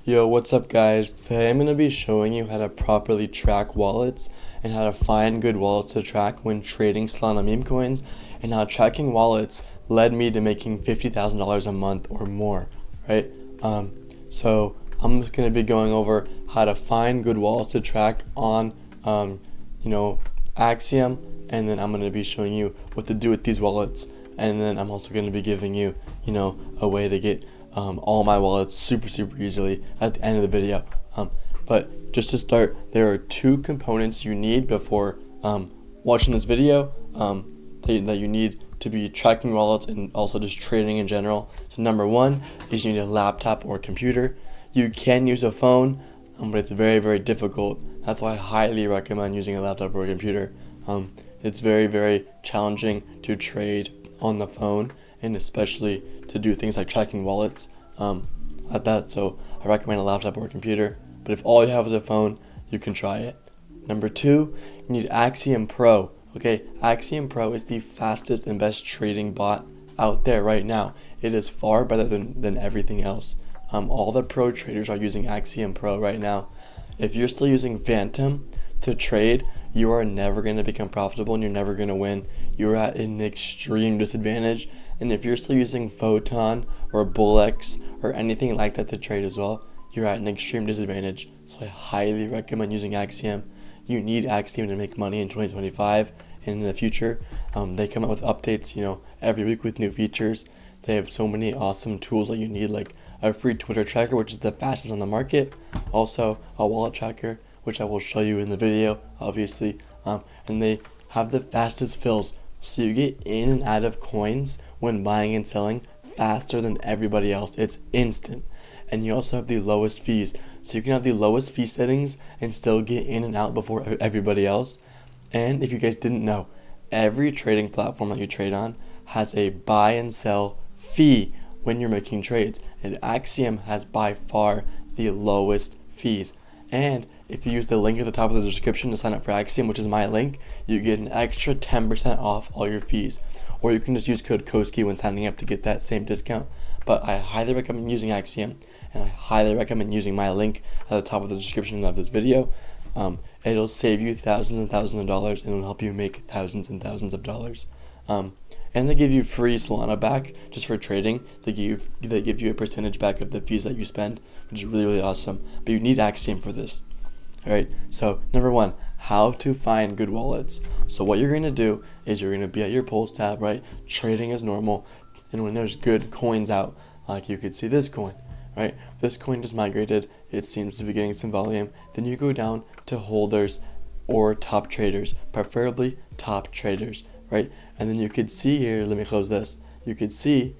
Yo, what's up guys? Today I'm going to be showing you how to properly track wallets and how to find good wallets to track when trading Solana meme coins, and how tracking wallets led me to making $50,000 a month or more, right? So I'm just going to be going over how to find good wallets to track on, AXIOM, and then I'm going to be showing you what to do with these wallets, and then I'm also going to be giving you, a way to get all my wallets super easily at the end of the video. But just to start, there are two components you need before watching this video that you need to be tracking wallets and also just trading in general. So number one is you need a laptop or computer. You can use a phone, but it's very difficult. That's why I highly recommend using a laptop or a computer. It's very challenging to trade on the phone, and especially to do things like tracking wallets at that. So I recommend a laptop or a computer, but if all you have is a phone, you can try it. Number two, you need AXIOM Pro. Okay, AXIOM Pro is the fastest and best trading bot out there right now. It is far better than everything else. All the pro traders are using AXIOM Pro right now. If you're still using Phantom to trade, you are never going to become profitable and you're never going to win. You're at an extreme disadvantage. And if you're still using Photon or Bullex or anything like that to trade as well, you're at an extreme disadvantage. So I highly recommend using AXIOM. You need AXIOM to make money in 2025 and in the future. They come out with updates, every week with new features. They have so many awesome tools that you need, like a free Twitter tracker, which is the fastest on the market. Also a wallet tracker, which I will show you in the video, obviously. And they have the fastest fills. So you get in and out of coins when buying and selling faster than everybody else. It's instant. And you also have the lowest fees. So you can have the lowest fee settings and still get in and out before everybody else. And if you guys didn't know, every trading platform that you trade on has a buy and sell fee when you're making trades. And AXIOM has by far the lowest fees. And if you use the link at the top of the description to sign up for AXIOM, which is my link, you get an extra 10% off all your fees. Or you can just use code KOSKI when signing up to get that same discount. But I highly recommend using AXIOM, and I highly recommend using my link at the top of the description of this video. It'll save you thousands and thousands of dollars, and it'll help you make thousands and thousands of dollars. And they give you free Solana back just for trading. They give you a percentage back of the fees that you spend, which is really awesome. But you need AXIOM for this. Alright, so number one, how to find good wallets. So what you're going to do is you're going to be at your polls tab, right, trading as normal, and when there's good coins out, like you could see this coin, right, this coin just migrated, it seems to be getting some volume, then you go down to holders or top traders, preferably top traders, right, and then you could see here, let me close this, you could see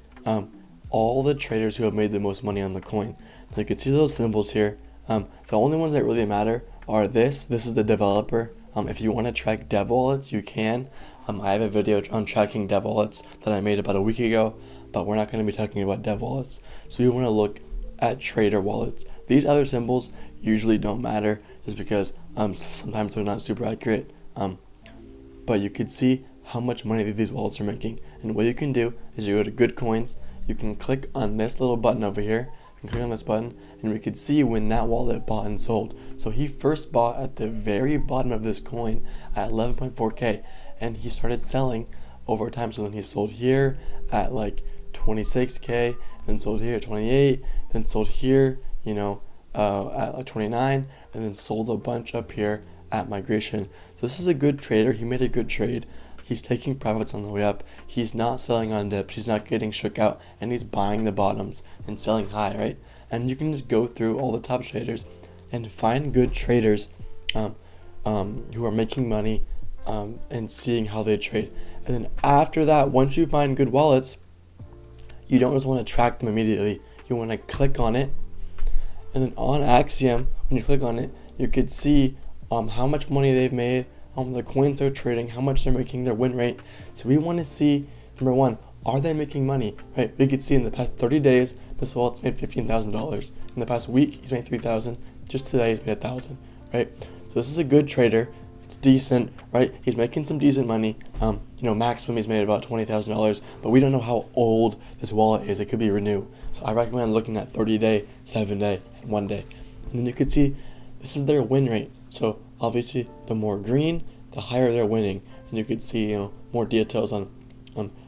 all the traders who have made the most money on the coin. So you could see those symbols here. The only ones that really matter are this is the developer. If you want to track dev wallets, you can. I have a video on tracking dev wallets that I made about a week ago, but we're not going to be talking about dev wallets. So you want to look at trader wallets. These other symbols usually don't matter just because sometimes they're not super accurate. But you could see how much money these wallets are making. And what you can do is you go to good coins, you can click on this little button over here, you can click on this button, and we could see when that wallet bought and sold. So he first bought at the very bottom of this coin at 11.4k, and he started selling over time. So then he sold here at like 26k, then sold here at 28, then sold here, at like 29, and then sold a bunch up here at migration. So this is a good trader. He made a good trade. He's taking profits on the way up. He's not selling on dips. He's not getting shook out, and he's buying the bottoms and selling high, right? And you can just go through all the top traders and find good traders who are making money and seeing how they trade. And then after that, once you find good wallets, you don't just want to track them immediately. You want to click on it, and then on AXIOM, when you click on it, you could see how much money they've made, the coins they're trading, how much they're making, their win rate. So we want to see, number one, are they making money, right? We could see in the past 30 days, this wallet's made $15,000. In the past week, he's made $3,000. Just today, he's made $1,000, right? So this is a good trader. It's decent, right? He's making some decent money. Maximum he's made about $20,000, but we don't know how old this wallet is. It could be renew. So I recommend looking at 30-day, 7-day, one day. And then you could see this is their win rate. So obviously the more green, the higher they're winning. And you could see, more details on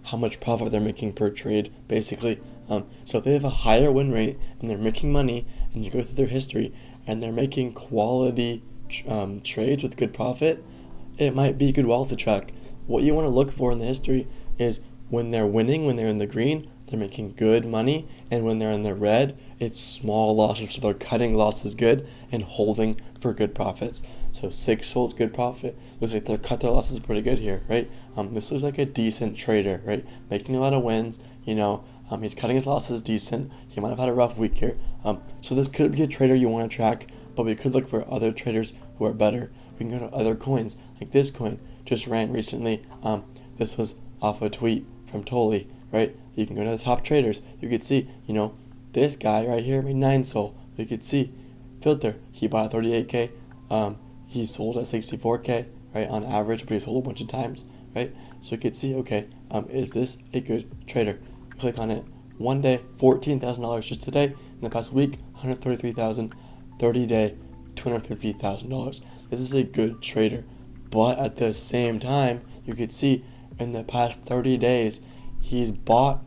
how much profit they're making per trade, basically. So if they have a higher win rate and they're making money, and you go through their history and they're making quality trades with good profit, it might be a good wallet to track. What you want to look for in the history is when they're winning, when they're in the green, they're making good money, and when they're in the red, it's small losses, so they're cutting losses good and holding for good profits. So 6 holds good profit. Looks like they're cut their losses pretty good here, right? This looks like a decent trader, right? Making a lot of wins, he's cutting his losses decent. He might have had a rough week here. So this could be a trader you want to track, but we could look for other traders who are better. We can go to other coins, like this coin just ran recently. This was off a tweet from Tolly, right? You can go to the top traders. You could see, this guy right here made 9 sol. You could see, filter, he bought at 38K. He sold at 64K, right, on average, but he sold a bunch of times, right? So you could see, okay, is this a good trader? Click on it. One day, $14,000 just today. In the past week, $133,000. 30 day, $250,000. This is a good trader. But at the same time, you could see in the past 30 days, he's bought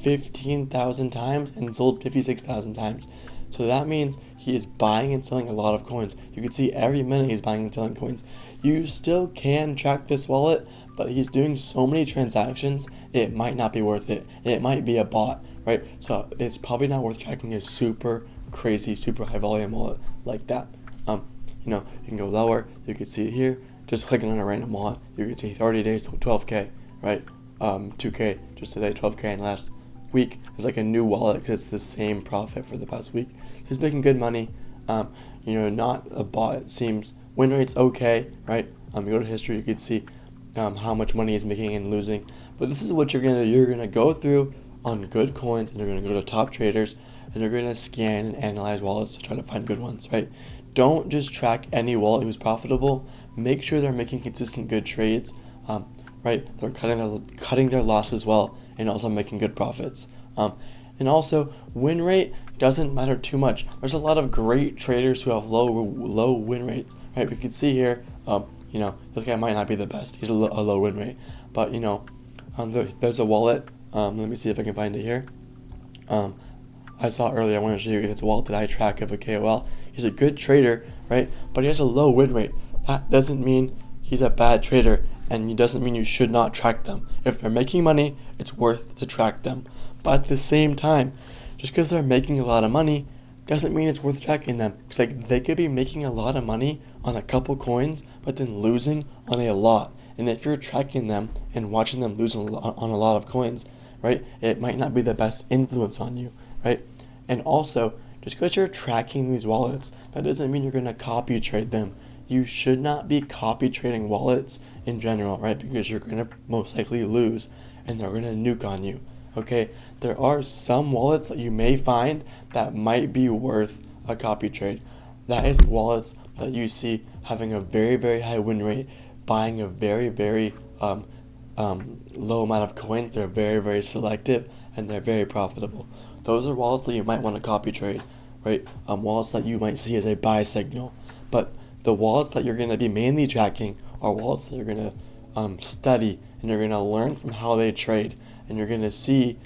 15,000 times and sold 56,000 times. So that means he is buying and selling a lot of coins. You can see every minute he's buying and selling coins. You still can track this wallet, but he's doing so many transactions, it might not be worth it. It might be a bot, right? So it's probably not worth tracking a super crazy, super high volume wallet like that. You can go lower. You can see it here. Just clicking on a random wallet, you can see 30 days, 12K, right? 2K just today, 12K in last week. It's like a new wallet because it's the same profit for the past week. He's making good money. Not a bot, it seems. Win rate's okay, right? You go to history, you can see how much money he's making and losing. But this is what you're gonna go through on good coins, and you're gonna go to top traders, and you're gonna scan and analyze wallets to try to find good ones, right? Don't just track any wallet who's profitable. Make sure they're making consistent good trades, right? They're cutting their losses well and also making good profits. And also, win rate doesn't matter too much. There's a lot of great traders who have low win rates, right? We can see here, this guy might not be the best. He's a low win rate, but there's a wallet. Let me see if I can find it here. I saw earlier. I want to show you. It's a wallet that I track of a KOL. He's a good trader, right? But he has a low win rate. That doesn't mean he's a bad trader, and it doesn't mean you should not track them. If they're making money, it's worth to track them. But at the same time, just because they're making a lot of money doesn't mean it's worth tracking them. Because they could be making a lot of money on a couple coins, but then losing on a lot. And if you're tracking them and watching them lose on a lot of coins, right, it might not be the best influence on you, right? And also, just because you're tracking these wallets, that doesn't mean you're going to copy trade them. You should not be copy trading wallets in general, right? Because you're going to most likely lose and they're going to nuke on you, okay? There are some wallets that you may find that might be worth a copy trade. That is wallets that you see having a very, very high win rate, buying a very, very low amount of coins. They're very, very selective and they're very profitable. Those are wallets that you might want to copy trade, right? Wallets that you might see as a buy signal. But the wallets that you're going to be mainly tracking are wallets that you're going to study, and you're going to learn from how they trade, and you're going to see,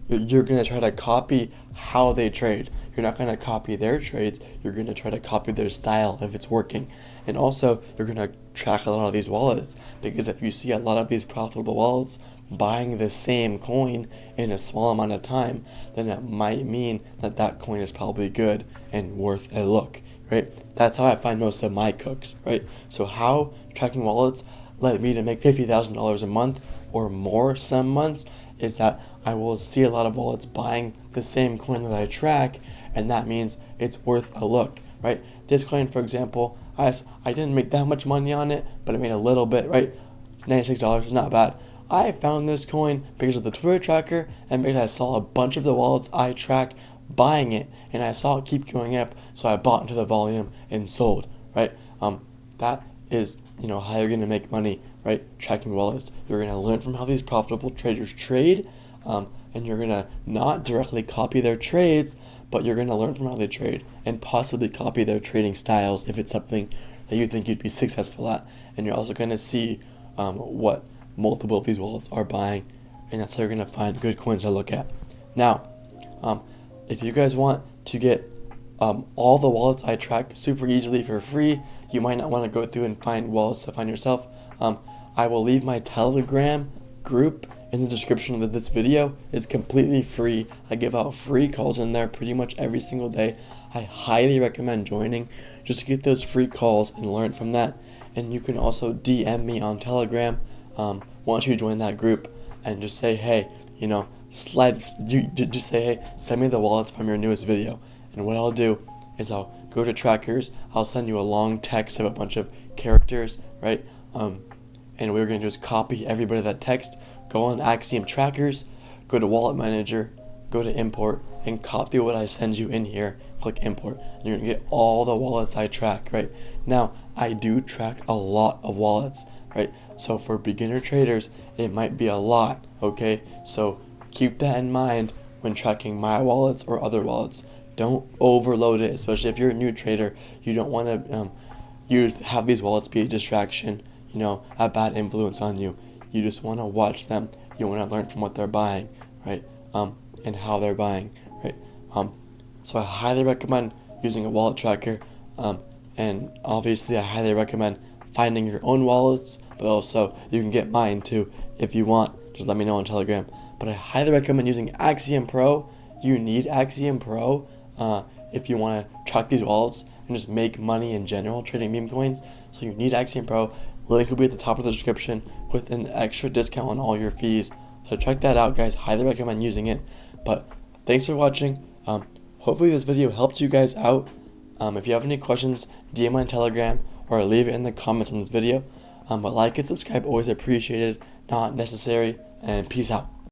you're going to try to copy how they trade. You're not going to copy their trades. You're going to try to copy their style if it's working. And also, you're going to track a lot of these wallets, because if you see a lot of these profitable wallets buying the same coin in a small amount of time, then it might mean that that coin is probably good and worth a look, right? That's how I find most of my cooks, right? So how tracking wallets led me to make $50,000 a month or more some months is that I will see a lot of wallets buying the same coin that I track, and that means it's worth a look, right? This coin, for example, I didn't make that much money on it, but I made a little bit, right? $96 is not bad. I found this coin because of the Twitter tracker and because I saw a bunch of the wallets I track buying it, and I saw it keep going up, so I bought into the volume and sold, right? That is, how you're going to make money, right? Tracking wallets. You're going to learn from how these profitable traders trade, and you're going to not directly copy their trades, but you're going to learn from how they trade and possibly copy their trading styles if it's something that you think you'd be successful at. And you're also going to see what multiple of these wallets are buying, and that's how you're going to find good coins to look at. Now, if you guys want to get all the wallets I track super easily for free, you might not want to go through and find wallets to find yourself. I will leave my Telegram group in the description of this video. It's completely free. I give out free calls in there pretty much every single day. I highly recommend joining just to get those free calls and learn from that. And you can also DM me on Telegram once you join that group and just say, hey, just say, hey, send me the wallets from your newest video. And what I'll do is I'll go to trackers. I'll send you a long text of a bunch of characters, right? And what we're going to do is copy everybody that text, go on AXIOM trackers, go to wallet manager, go to import, and copy what I send you in here, click import, and you're going to get all the wallets I track, right? Now, I do track a lot of wallets, right? So for beginner traders, it might be a lot, okay? So keep that in mind when tracking my wallets or other wallets. Don't overload it, especially if you're a new trader. You don't want to have these wallets be a distraction, a bad influence on you. You just want to watch them. You want to learn from what they're buying, right? And how they're buying, right? So I highly recommend using a wallet tracker, and obviously I highly recommend finding your own wallets, but also you can get mine too if you want. Just let me know on Telegram. But I highly recommend using AXIOM Pro. You need AXIOM Pro if you want to track these wallets and just make money in general trading meme coins. So you need AXIOM Pro. Link will be at the top of the description with an extra discount on all your fees. So check that out, guys. Highly recommend using it. But thanks for watching. Hopefully this video helped you guys out. If you have any questions, DM on Telegram or leave it in the comments on this video. But like and subscribe, always appreciated, not necessary. And peace out.